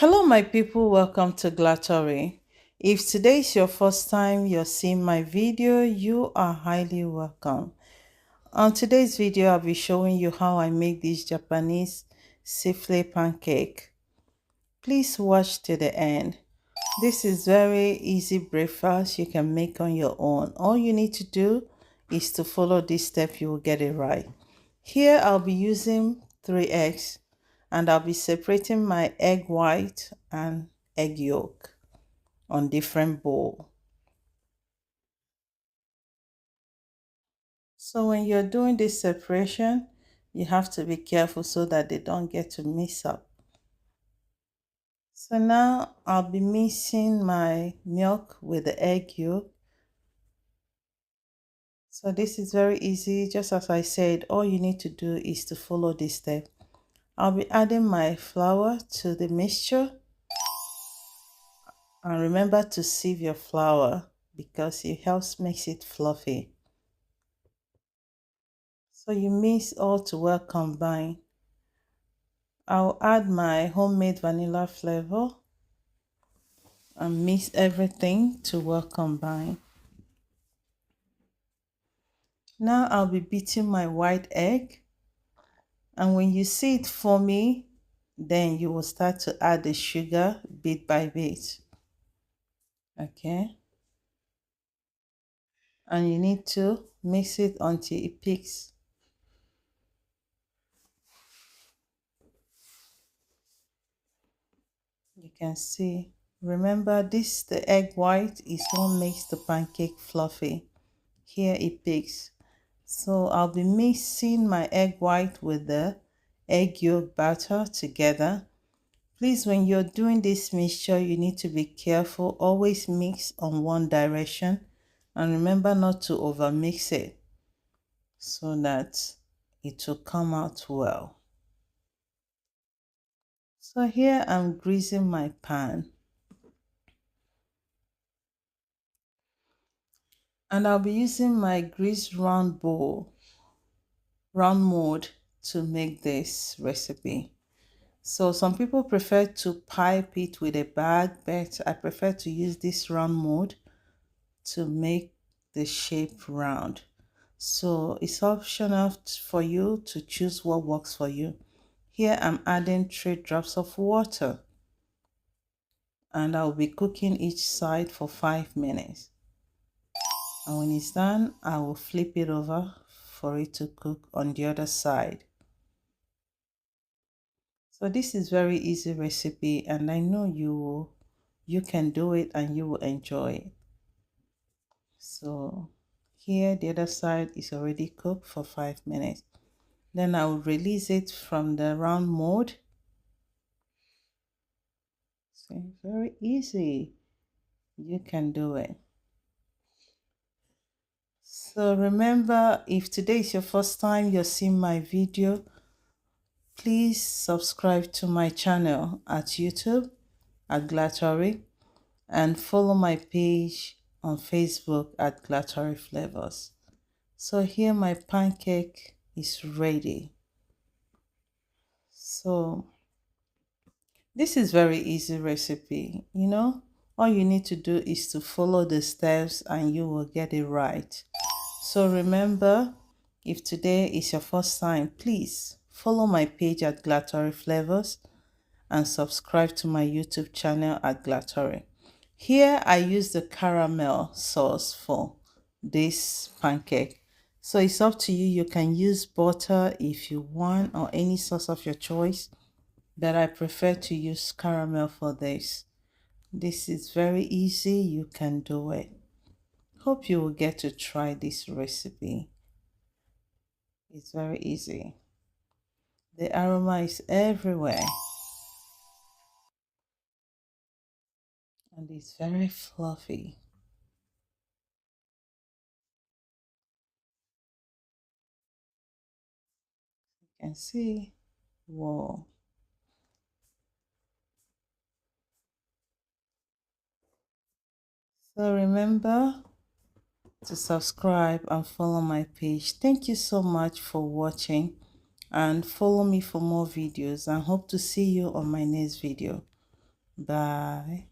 Hello, my people. Welcome to Glatory. If today is your first time you're seeing my video, you are highly welcome. On today's video, I'll be showing you how I make this Japanese souffle pancake. Please watch to the end. This is very easy breakfast you can make on your own. All you need to do is to follow this step, you will get it right. Here I'll be using 3 eggs and I'll be separating my egg white and egg yolk on different bowl. So when you're doing this separation, you have to be careful so that they don't get to mix up. So now I'll be mixing my milk with the egg yolk. So this is very easy. Just as I said, all you need to do is to follow this step. I'll be adding my flour to the mixture. And remember to sieve your flour because it helps makes it fluffy. So you mix all to well combine. I'll add my homemade vanilla flavor and mix everything to well combine. Now I'll be beating my white egg, and when you see it foamy, then you will start to add the sugar bit by bit. Okay, and you need to mix it until it peaks. You can see, remember this, the egg white is what makes the pancake fluffy. Here it peaks. So I'll be mixing my egg white with the egg yolk batter together. Please, when you're doing this mixture, you need to be careful. Always mix on one direction and remember not to over mix it so that it will come out well. So here I'm greasing my pan. And I'll be using my greased round mold to make this recipe. So some people prefer to pipe it with a bag, but I prefer to use this round mold to make the shape round. So it's optional for you to choose what works for you. Here I'm adding 3 drops of water and I'll be cooking each side for 5 minutes. And when it's done, I will flip it over for it to cook on the other side. So this is very easy recipe and I know you can do it and you will enjoy it. So here the other side is already cooked for 5 minutes. Then I will release it from the round mold. So very easy. You can do it. So remember, if today is your first time you're seeing my video, please subscribe to my channel at YouTube at Glatory and follow my page on Facebook at Glatory Flavors. So here my pancake is ready. So this is very easy recipe, all you need to do is to follow the steps and you will get it right. So remember, if today is your first time, please follow my page at Glatory Flavors and subscribe to my YouTube channel at Glatory. Here I use the caramel sauce for this pancake. So it's up to you. You can use butter if you want or any sauce of your choice, but I prefer to use caramel for this. This is very easy. You can do it. Hope you will get to try this recipe. It's very easy. The aroma is everywhere. And it's very fluffy. You can see. Whoa. So remember to subscribe and follow my page. Thank you so much for watching and follow me for more videos and hope to see you on my next video. Bye.